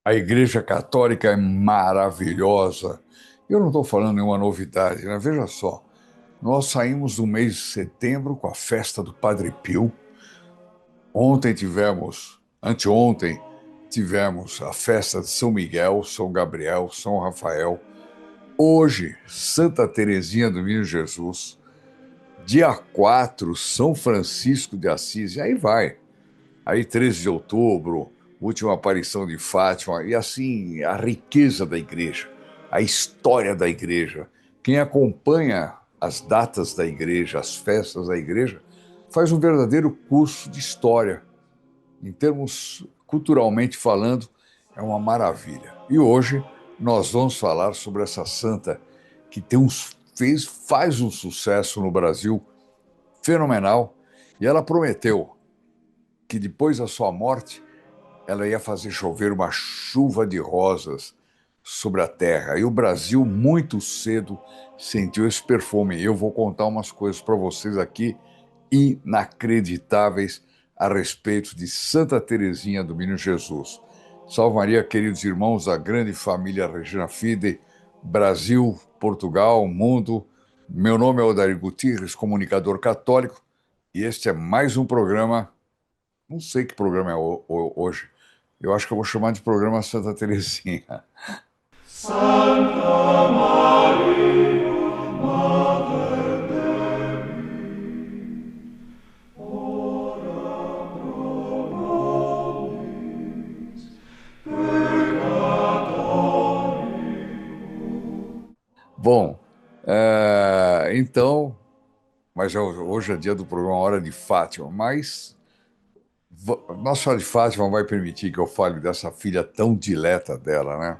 A Igreja Católica é maravilhosa. Eu não estou falando nenhuma novidade, né? Veja só, nós saímos do mês de setembro com a festa do Padre Pio. Anteontem, tivemos a festa de São Miguel, São Gabriel, São Rafael. Hoje, Santa Teresinha do Menino Jesus. Dia 4, São Francisco de Assis. E aí vai. Aí, 13 de outubro, última aparição de Fátima, e assim, a riqueza da igreja, a história da igreja. Quem acompanha as datas da igreja, as festas da igreja, faz um verdadeiro curso de história. Em termos culturalmente falando, é uma maravilha. E hoje nós vamos falar sobre essa santa que faz um sucesso no Brasil fenomenal, e ela prometeu que depois da sua morte ela ia fazer chover uma chuva de rosas sobre a terra. E o Brasil, muito cedo, sentiu esse perfume. Eu vou contar umas coisas para vocês aqui inacreditáveis a respeito de Santa Teresinha do Menino Jesus. Salve Maria, queridos irmãos da grande família Regina Fide, Brasil, Portugal, mundo. Meu nome é Odair Gutierrez, comunicador católico, e este é mais um programa. Não sei que programa é hoje. Eu acho que eu vou chamar de programa Santa Teresinha. Santa Maria, Mater Dei, ora pro nobis peccatoribus. Bom, então, hoje é dia do programa Hora de Fátima, mas nossa Hora de Fátima vai permitir que eu fale dessa filha tão dileta dela, né?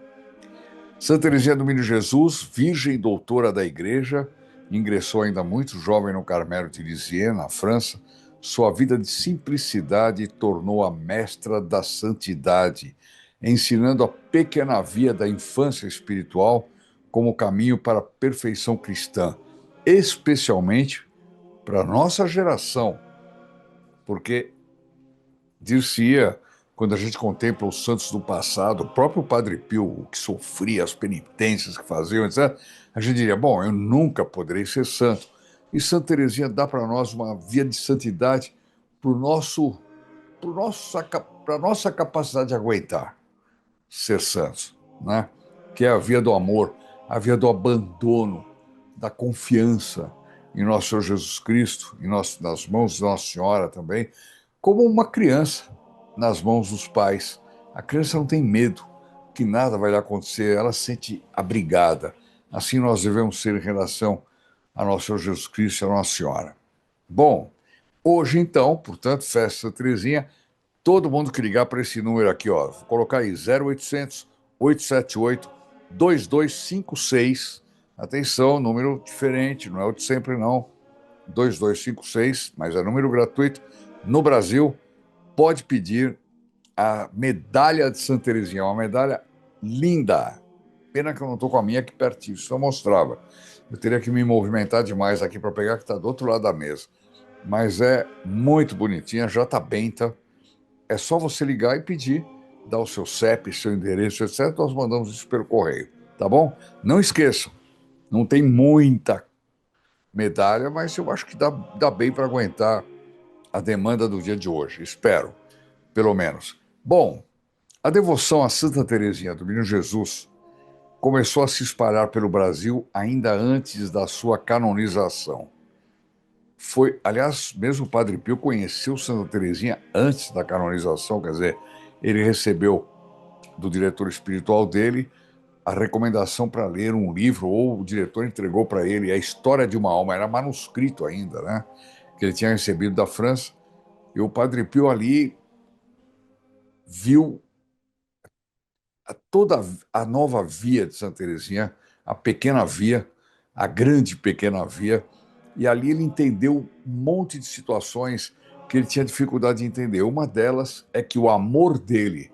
Santa Teresinha do Menino Jesus, virgem doutora da Igreja, ingressou ainda muito jovem no Carmelo de Lisieux, na França. Sua vida de simplicidade tornou a mestra da santidade, ensinando a pequena via da infância espiritual como caminho para a perfeição cristã, especialmente para a nossa geração, porque dir-se-ia, quando a gente contempla os santos do passado, o próprio Padre Pio, o que sofria, as penitências que faziam, etc., a gente diria, bom, eu nunca poderei ser santo. E Santa Teresinha dá para nós uma via de santidade para a nossa capacidade de aguentar ser santos, né? Que é a via do amor, a via do abandono, da confiança em nosso Senhor Jesus Cristo, nas mãos de Nossa Senhora também, como uma criança nas mãos dos pais. A criança não tem medo que nada vai lhe acontecer, ela se sente abrigada. Assim nós devemos ser em relação a nosso Senhor Jesus Cristo e a Nossa Senhora. Bom, hoje então, portanto, festa Teresinha, todo mundo que ligar para esse número aqui, ó, vou colocar aí 0800 878 2256. Atenção, número diferente, não é o de sempre não. 2256, mas é número gratuito. No Brasil, pode pedir a medalha de Santa Teresinha, é uma medalha linda. Pena que eu não estou com a minha aqui pertinho, só mostrava. Eu teria que me movimentar demais aqui para pegar, que está do outro lado da mesa. Mas é muito bonitinha, já está benta. É só você ligar e pedir, dar o seu CEP, seu endereço, etc. Nós mandamos isso pelo correio, tá bom? Não esqueçam, não tem muita medalha, mas eu acho que dá bem para aguentar a demanda do dia de hoje. Espero, pelo menos. Bom, a devoção a Santa Teresinha do Menino Jesus começou a se espalhar pelo Brasil ainda antes da sua canonização. Aliás, mesmo o Padre Pio conheceu Santa Teresinha antes da canonização, quer dizer, ele recebeu do diretor espiritual dele a recomendação para ler um livro, ou o diretor entregou para ele A História de uma Alma, era manuscrito ainda, né? Que ele tinha recebido da França, e o Padre Pio ali viu toda a nova via de Santa Teresinha, a pequena via, a grande pequena via, e ali ele entendeu um monte de situações que ele tinha dificuldade de entender. Uma delas é que o amor dele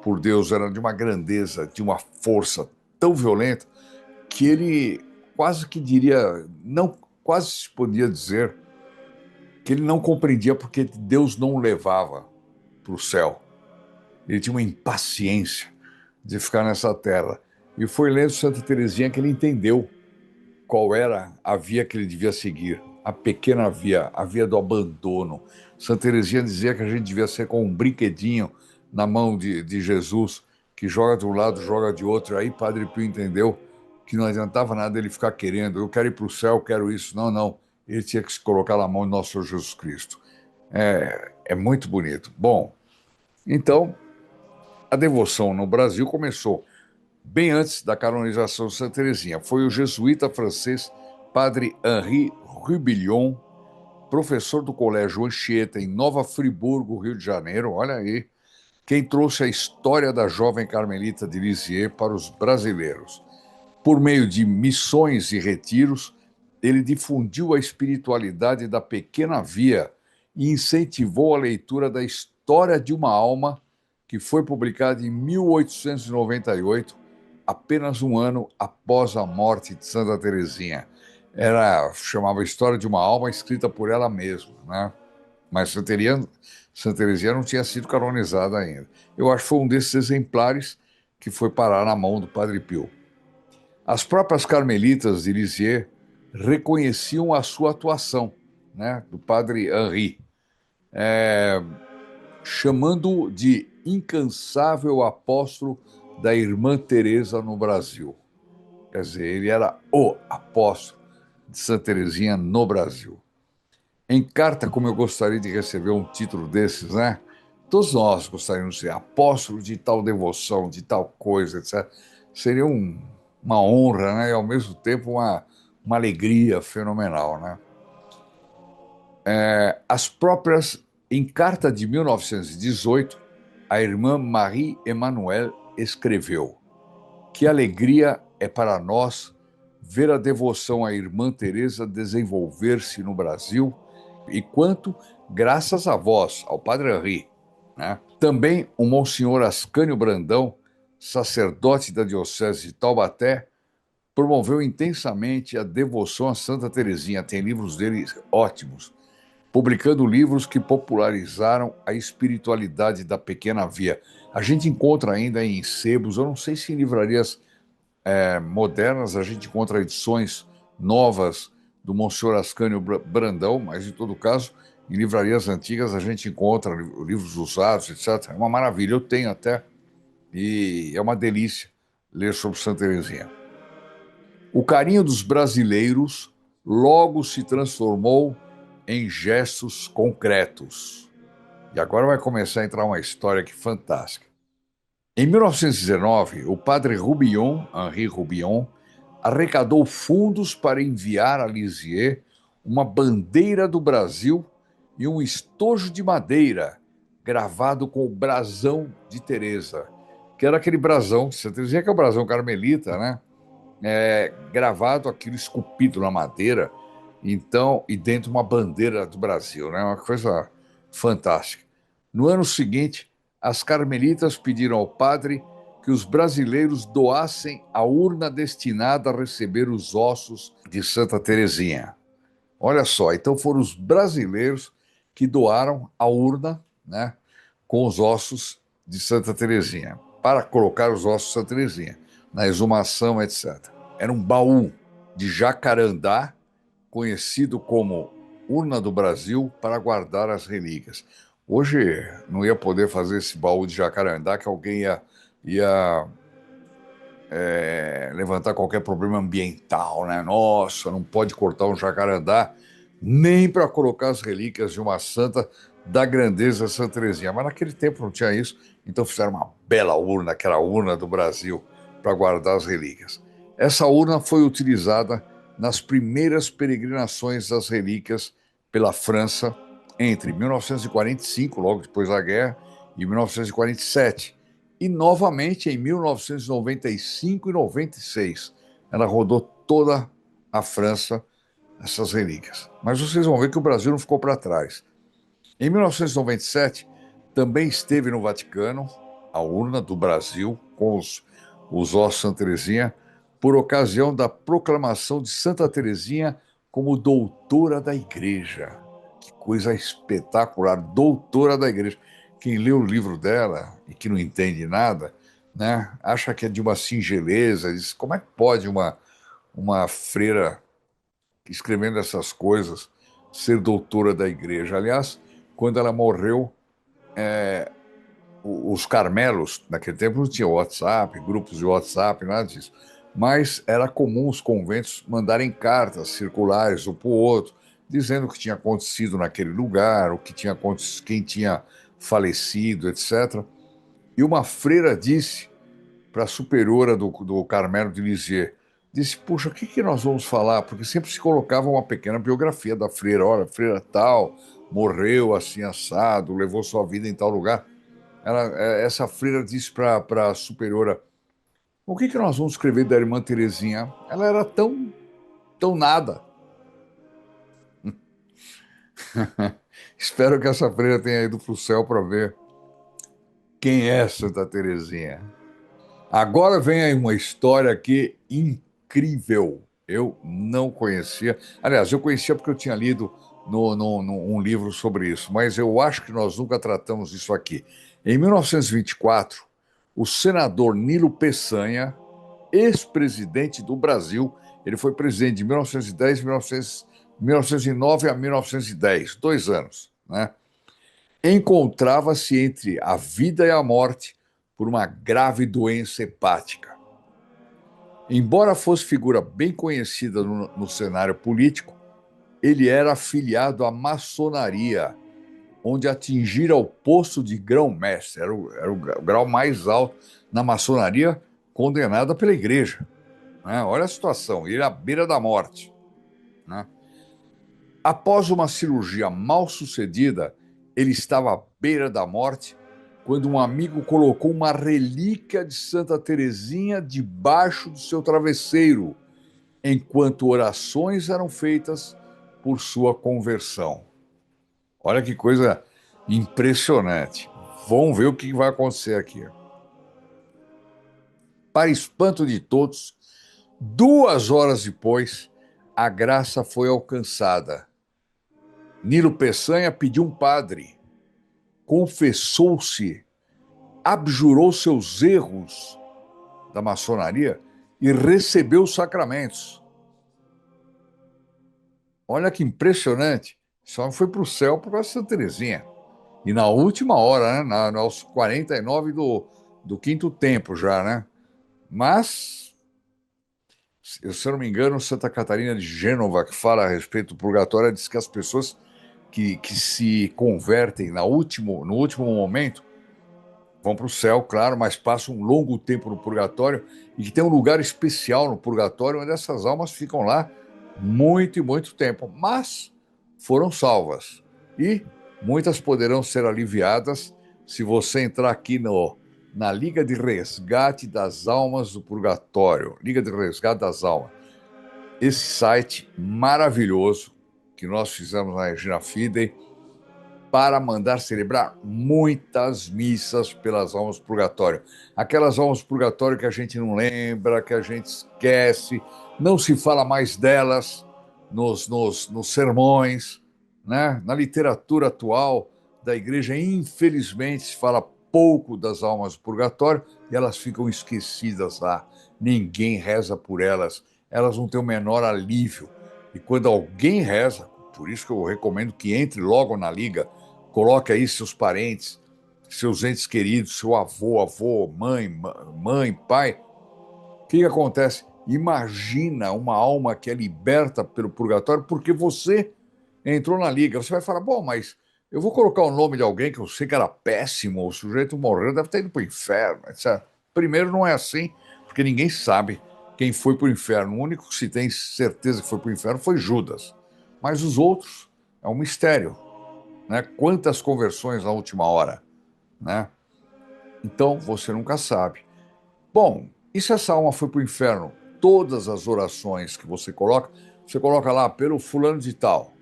por Deus era de uma grandeza, de uma força tão violenta que ele quase que diria, não, quase se podia dizer que ele não compreendia porque Deus não o levava para o céu. Ele tinha uma impaciência, de ficar nessa terra. E foi lendo Santa Teresinha que ele entendeu qual era a via que ele devia seguir, a pequena via, a via do abandono. Santa Teresinha dizia que a gente devia ser como um brinquedinho na mão de Jesus, que joga de um lado, joga de outro. Aí Padre Pio entendeu que não adiantava nada ele ficar querendo, eu quero ir para o céu, eu quero isso. Não, não. Ele tinha que se colocar na mão de nosso Senhor Jesus Cristo. É muito bonito. Bom, então, a devoção no Brasil começou bem antes da canonização de Santa Teresinha. Foi o jesuíta francês Padre Henri Rubillon, professor do Colégio Anchieta, em Nova Friburgo, Rio de Janeiro, olha aí, quem trouxe a história da jovem carmelita de Lisieux para os brasileiros. Por meio de missões e retiros, ele difundiu a espiritualidade da pequena via e incentivou a leitura da História de uma Alma, que foi publicada em 1898, apenas um ano após a morte de Santa Teresinha. Chamava História de uma Alma, escrita por ela mesma, né? Mas Santa Teresinha não tinha sido canonizada ainda. Eu acho que foi um desses exemplares que foi parar na mão do Padre Pio. As próprias carmelitas de Lisieux reconheciam a sua atuação, né, do Padre Henri, chamando-o de incansável apóstolo da irmã Teresa no Brasil. Quer dizer, ele era o apóstolo de Santa Teresinha no Brasil. Em carta, como eu gostaria de receber um título desses, né? Todos nós gostaríamos de ser apóstolos de tal devoção, de tal coisa, etc. Seria uma honra, né? E ao mesmo tempo uma alegria fenomenal, né? As próprias, em carta de 1918, a irmã Marie Emmanuel escreveu: que alegria é para nós ver a devoção à irmã Teresa desenvolver-se no Brasil e quanto, graças a vós, ao Padre Henri, né? Também o Monsenhor Ascânio Brandão, sacerdote da Diocese de Taubaté, promoveu intensamente a devoção a Santa Teresinha. Tem livros dele ótimos, publicando livros que popularizaram a espiritualidade da pequena via. A gente encontra ainda em sebos, eu não sei se em livrarias modernas a gente encontra edições novas do Monsenhor Ascânio Brandão, mas em todo caso, em livrarias antigas a gente encontra livros usados, etc. É uma maravilha, eu tenho até, e é uma delícia ler sobre Santa Teresinha. O carinho dos brasileiros logo se transformou em gestos concretos. E agora vai começar a entrar uma história aqui fantástica. Em 1919, o padre Rubillon, Henri Rubillon, arrecadou fundos para enviar a Lisieux uma bandeira do Brasil e um estojo de madeira gravado com o brasão de Teresa, que era aquele brasão, você dizia que é o brasão carmelita, né? Gravado aquilo esculpido na madeira, então, e dentro uma bandeira do Brasil, né? Uma coisa fantástica. No ano seguinte, as carmelitas pediram ao padre que os brasileiros doassem a urna destinada a receber os ossos de Santa Teresinha. Olha só, então foram os brasileiros que doaram a urna, né, com os ossos de Santa Teresinha, para colocar os ossos de Santa Teresinha na exumação, etc. Era um baú de jacarandá, conhecido como Urna do Brasil, para guardar as relíquias. Hoje não ia poder fazer esse baú de jacarandá, que alguém ia levantar qualquer problema ambiental, né? Nossa, não pode cortar um jacarandá nem para colocar as relíquias de uma santa da grandeza de Santa Teresinha. Mas naquele tempo não tinha isso, então fizeram uma bela urna, aquela urna do Brasil, para guardar as relíquias. Essa urna foi utilizada nas primeiras peregrinações das relíquias pela França entre 1945, logo depois da guerra, e 1947. E novamente em 1995 e 96. Ela rodou toda a França, essas relíquias. Mas vocês vão ver que o Brasil não ficou para trás. Em 1997, também esteve no Vaticano a urna do Brasil com os ossos de Santa Teresinha, por ocasião da proclamação de Santa Teresinha como doutora da Igreja. Que coisa espetacular, doutora da Igreja. Quem lê o livro dela e que não entende nada, né? Acha que é de uma singeleza. Diz, como é que pode uma freira escrevendo essas coisas ser doutora da igreja? Aliás, quando ela morreu, os Carmelos, naquele tempo não tinha WhatsApp, grupos de WhatsApp, nada disso. Mas era comum os conventos mandarem cartas circulares um para o outro, dizendo o que tinha acontecido naquele lugar, o que tinha acontecido, quem tinha falecido, etc. E uma freira disse para a superiora do Carmelo de Lisieux, disse, puxa, o que, que nós vamos falar? Porque sempre se colocava uma pequena biografia da freira. Olha, a freira tal, morreu assim assado, levou sua vida em tal lugar. Essa freira disse para a superiora, o que, que nós vamos escrever da irmã Terezinha? Ela era tão nada. Espero que essa freira tenha ido para o céu para ver quem é Santa Terezinha. Agora vem aí uma história aqui incrível. Eu não conhecia. Aliás, eu conhecia porque eu tinha lido um livro sobre isso, mas eu acho que nós nunca tratamos isso aqui. Em 1924, o senador Nilo Peçanha, ex-presidente do Brasil, ele foi presidente de 1910, 1909 a 1910, 2 anos, né? Encontrava-se entre a vida e a morte por uma grave doença hepática. Embora fosse figura bem conhecida no cenário político, ele era afiliado à maçonaria, onde atingira o posto de grão-mestre, era o grau mais alto na maçonaria, condenada pela igreja, né? Olha a situação, ele à beira da morte, né? Após uma cirurgia mal sucedida, ele estava à beira da morte quando um amigo colocou uma relíquia de Santa Teresinha debaixo do seu travesseiro, enquanto orações eram feitas por sua conversão. Olha que coisa impressionante. Vamos ver o que vai acontecer aqui. Para espanto de todos, 2 horas depois, a graça foi alcançada. Nilo Peçanha pediu um padre, confessou-se, abjurou seus erros da maçonaria e recebeu os sacramentos. Olha que impressionante. Só foi para o céu por causa de Santa Teresinha. E na última hora, né, aos 49 do quinto tempo já, né? Mas, se eu não me engano, Santa Catarina de Gênova, que fala a respeito do purgatório, diz que as pessoas que se convertem no último momento vão para o céu, claro, mas passam um longo tempo no purgatório e que tem um lugar especial no purgatório onde essas almas ficam lá muito e muito tempo, mas foram salvas. E muitas poderão ser aliviadas se você entrar aqui na Liga de Resgate das Almas do Purgatório, Liga de Resgate das Almas. Esse site maravilhoso que nós fizemos na Regina Fidei para mandar celebrar muitas missas pelas almas do purgatório. Aquelas almas do purgatório que a gente não lembra, que a gente esquece, não se fala mais delas nos sermões, né? Na literatura atual da igreja, infelizmente, se fala pouco das almas do purgatório e elas ficam esquecidas lá. Ninguém reza por elas, elas não têm o menor alívio. E quando alguém reza, por isso que eu recomendo que entre logo na liga, coloque aí seus parentes, seus entes queridos, seu avô, mãe, pai. O que acontece? Imagina uma alma que é liberta pelo purgatório porque você entrou na liga. Você vai falar, bom, mas eu vou colocar o nome de alguém que eu sei que era péssimo, o sujeito morreu, deve ter ido para o inferno, etc. Primeiro, não é assim, porque ninguém sabe quem foi para o inferno. O único que se tem certeza que foi para o inferno foi Judas. Mas os outros é um mistério, né? Quantas conversões na última hora, né? Então você nunca sabe. Bom, e se essa alma foi para o inferno? Todas as orações que você coloca lá pelo fulano de tal.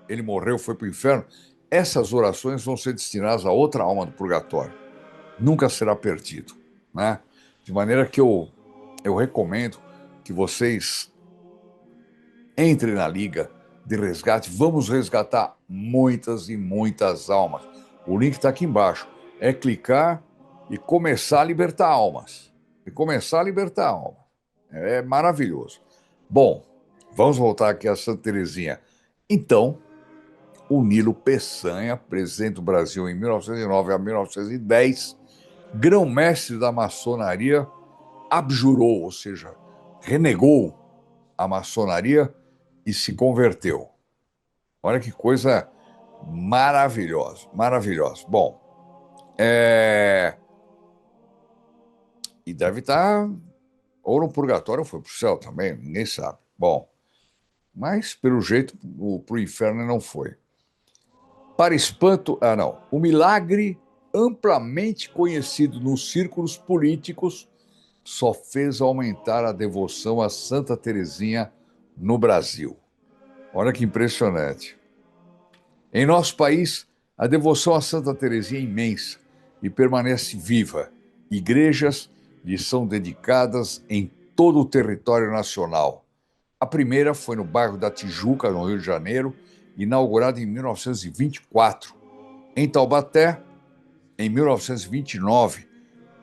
Ele morreu, foi para o inferno. Essas orações vão ser destinadas a outra alma do purgatório. Nunca será perdido, né? De maneira que eu recomendo que vocês entrem na liga de resgate. Vamos resgatar muitas e muitas almas. O link está aqui embaixo. É clicar e começar a libertar almas. E começar a libertar almas. É maravilhoso. Bom, vamos voltar aqui a Santa Teresinha. Então, o Nilo Peçanha, presidente do Brasil em 1909 a 1910, grão-mestre da maçonaria, abjurou, ou seja, renegou a maçonaria e se converteu. Olha que coisa maravilhosa, maravilhosa. Bom, e deve estar ou no purgatório ou foi para o céu também, ninguém sabe. Bom, mas pelo jeito para o inferno não foi. Para espanto, não. O milagre amplamente conhecido nos círculos políticos só fez aumentar a devoção a Santa Teresinha no Brasil. Olha que impressionante. Em nosso país, a devoção a Santa Teresinha é imensa e permanece viva. Igrejas lhe são dedicadas em todo o território nacional. A primeira foi no bairro da Tijuca, no Rio de Janeiro, inaugurada em 1924. Em Taubaté, em 1929,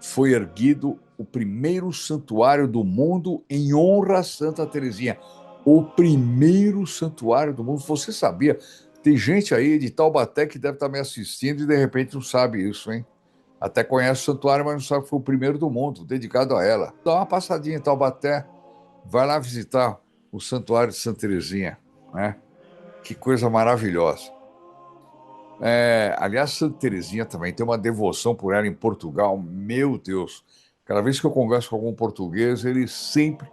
foi erguido o primeiro santuário do mundo em honra a Santa Teresinha. O primeiro santuário do mundo. Você sabia? Tem gente aí de Taubaté que deve estar me assistindo e de repente não sabe isso, hein? Até conhece o santuário, mas não sabe que foi o primeiro do mundo, dedicado a ela. Dá uma passadinha em Taubaté, vai lá visitar o santuário de Santa Teresinha, né? Que coisa maravilhosa. Aliás, Santa Teresinha também tem uma devoção por ela em Portugal. Meu Deus, cada vez que eu converso com algum português, ele sempre,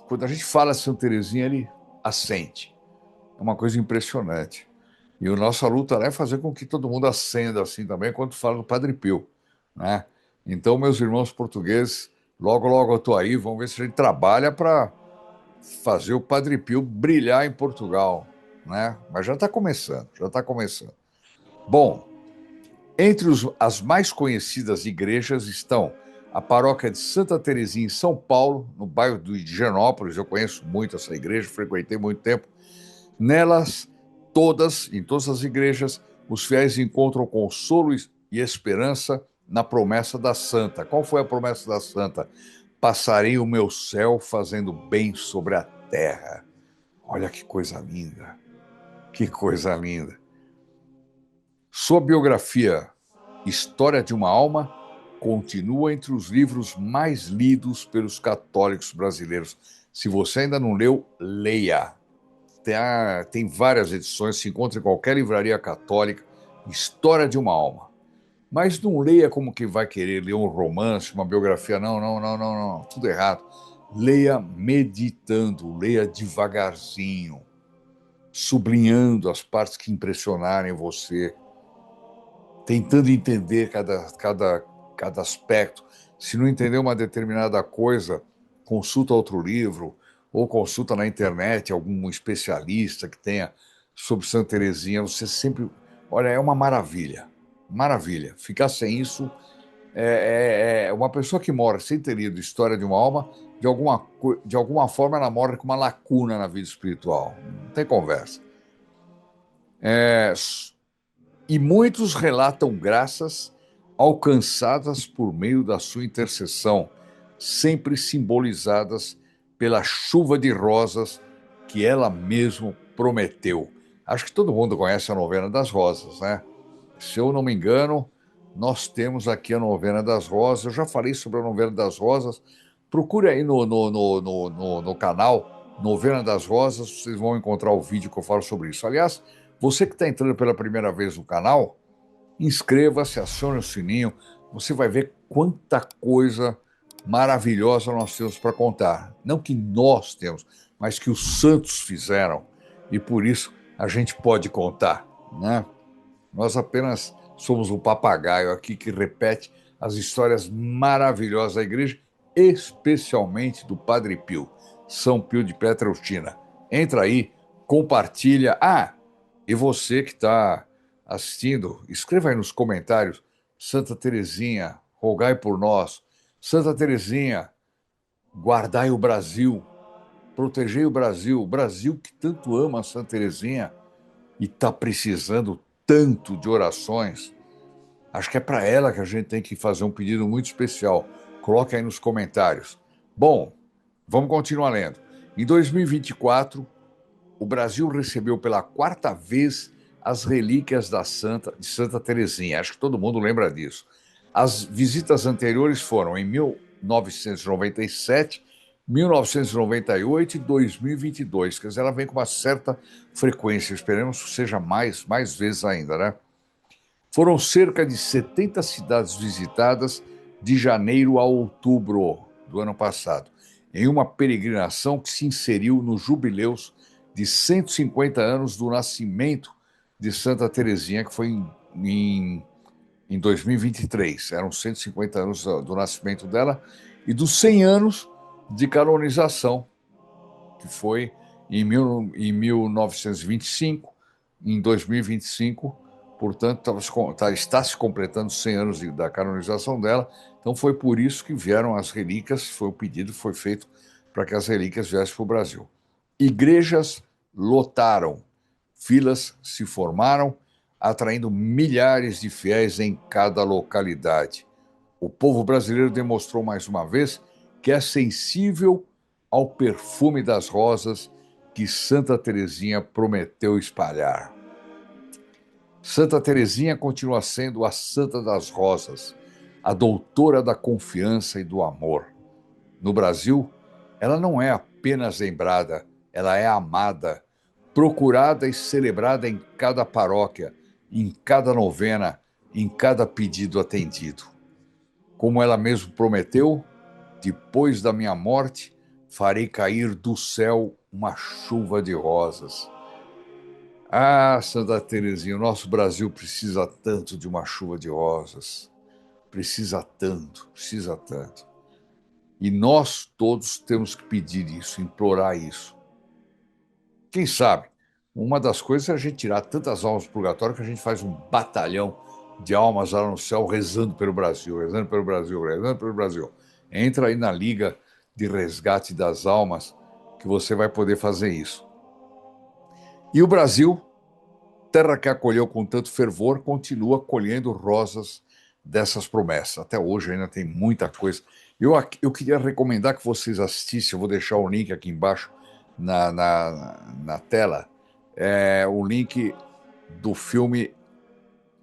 quando a gente fala Santa Teresinha, ele assente. É uma coisa impressionante. E a nossa luta é fazer com que todo mundo acenda assim também quando fala do Padre Pio, né? Então, meus irmãos portugueses, logo, logo eu estou aí, vamos ver se a gente trabalha para fazer o Padre Pio brilhar em Portugal, né? Mas já está começando, já está começando. Bom, entre as mais conhecidas igrejas estão a paróquia de Santa Teresinha em São Paulo, no bairro de Higienópolis. Eu conheço muito essa igreja, frequentei muito tempo. Nelas, em todas as igrejas, os fiéis encontram consolo e esperança na promessa da santa. Qual foi a promessa da santa? Passarei o meu céu fazendo bem sobre a terra. Olha que coisa linda, que coisa linda. Sua biografia, História de uma Alma, continua entre os livros mais lidos pelos católicos brasileiros. Se você ainda não leu, leia. Tem várias edições, se encontra em qualquer livraria católica. História de uma Alma. Mas não leia como que vai querer ler um romance, uma biografia. Não, não, não, não, não. Tudo errado. Leia meditando, leia devagarzinho, sublinhando as partes que impressionarem você, tentando entender cada aspecto. Se não entender uma determinada coisa, consulta outro livro ou consulta na internet algum especialista que tenha sobre Santa Teresinha. Você sempre... Olha, é uma maravilha, maravilha. Ficar sem isso uma pessoa que morre sem ter lido História de uma Alma, de alguma forma ela morre com uma lacuna na vida espiritual. Não tem conversa. E muitos relatam graças alcançadas por meio da sua intercessão, sempre simbolizadas pela chuva de rosas que ela mesma prometeu. Acho que todo mundo conhece a novena das rosas, né? Se eu não me engano, nós temos aqui a novena das rosas. Eu já falei sobre a novena das rosas. Procure aí no canal Novena das Rosas, vocês vão encontrar o vídeo que eu falo sobre isso. Aliás, você que está entrando pela primeira vez no canal, inscreva-se, acione o sininho, você vai ver quanta coisa maravilhosa nós temos para contar. Não que nós temos, mas que os santos fizeram. E por isso a gente pode contar, né? Nós apenas somos um papagaio aqui que repete as histórias maravilhosas da igreja, especialmente do Padre Pio, São Pio de Pietrelcina. Entra aí, compartilha. E você que está assistindo, escreva aí nos comentários: Santa Teresinha, rogai por nós. Santa Teresinha, guardai o Brasil, protegei o Brasil que tanto ama a Santa Teresinha e está precisando tanto de orações. Acho que é para ela que a gente tem que fazer um pedido muito especial. Coloque aí nos comentários. Bom, vamos continuar lendo. Em 2024, o Brasil recebeu pela quarta vez as relíquias de Santa Teresinha. Acho que todo mundo lembra disso. As visitas anteriores foram em 1997, 1998 e 2022. Quer dizer, ela vem com uma certa frequência. Esperemos que seja mais vezes ainda, né? Foram cerca de 70 cidades visitadas de janeiro a outubro do ano passado, em uma peregrinação que se inseriu nos jubileus de 150 anos do nascimento de Santa Teresinha, que foi em 2023. Eram 150 anos do nascimento dela e dos 100 anos de canonização, que foi em 1925, em 2025, portanto, está se completando 100 anos da canonização dela, então foi por isso que vieram as relíquias, foi o pedido foi feito para que as relíquias viessem para o Brasil. Igrejas lotaram, filas se formaram, atraindo milhares de fiéis em cada localidade. O povo brasileiro demonstrou mais uma vez que é sensível ao perfume das rosas que Santa Teresinha prometeu espalhar. Santa Teresinha continua sendo a Santa das Rosas, a doutora da confiança e do amor. No Brasil, ela não é apenas lembrada, ela é amada, procurada e celebrada em cada paróquia, em cada novena, em cada pedido atendido. Como ela mesma prometeu, depois da minha morte, farei cair do céu uma chuva de rosas. Ah, Santa Teresinha, o nosso Brasil precisa tanto de uma chuva de rosas. Precisa tanto, precisa tanto. E nós todos temos que pedir isso, implorar isso. Quem sabe, uma das coisas é a gente tirar tantas almas do purgatório que a gente faz um batalhão de almas lá no céu rezando pelo Brasil, rezando pelo Brasil, rezando pelo Brasil. Entra aí na Liga de Resgate das Almas que você vai poder fazer isso. E o Brasil, terra que acolheu com tanto fervor, continua colhendo rosas dessas promessas. Até hoje ainda tem muita coisa. Eu queria recomendar que vocês assistissem, eu vou deixar o link aqui embaixo na tela, o link do filme,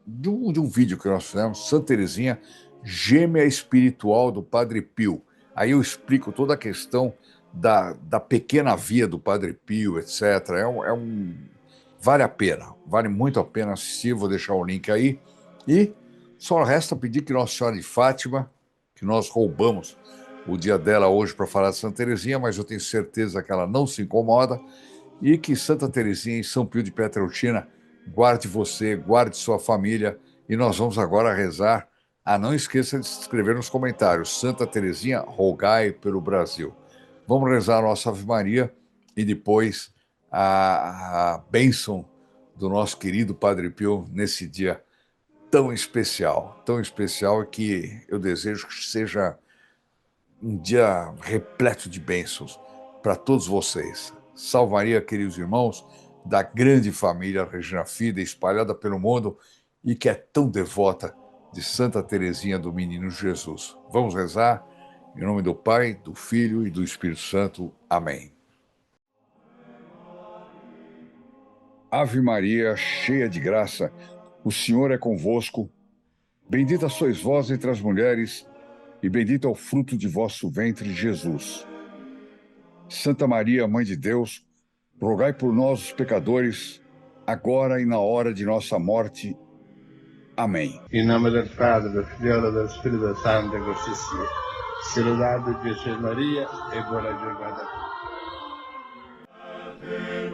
de um vídeo que nós fizemos, Santa Teresinha, gêmea espiritual do Padre Pio. Aí eu explico toda a questão da pequena via do Padre Pio, etc. Vale a pena, vale muito a pena assistir, vou deixar o link aí. E só resta pedir que Nossa Senhora de Fátima, que nós roubamos o dia dela hoje para falar de Santa Teresinha, mas eu tenho certeza que ela não se incomoda, e que Santa Teresinha e São Pio de Pietrelcina guarde você, guarde sua família, e nós vamos agora rezar. Não esqueça de se inscrever nos comentários. Santa Teresinha, rogai pelo Brasil. Vamos rezar a nossa Ave Maria e depois a bênção do nosso querido Padre Pio nesse dia tão especial que eu desejo que seja um dia repleto de bênçãos para todos vocês. Salve Maria, queridos irmãos, da grande família Regina Fide, espalhada pelo mundo e que é tão devota de Santa Teresinha do Menino Jesus. Vamos rezar em nome do Pai, do Filho e do Espírito Santo. Amém. Ave Maria, cheia de graça, o Senhor é convosco. Bendita sois vós entre as mulheres, e bendito é o fruto de vosso ventre, Jesus. Santa Maria, Mãe de Deus, rogai por nós, os pecadores, agora e na hora de nossa morte. Amém. Em nome del Padre, del Figlio e del Spirito Santo, così sia. Se lodate Gesù e Maria, e buona giornata a tutti.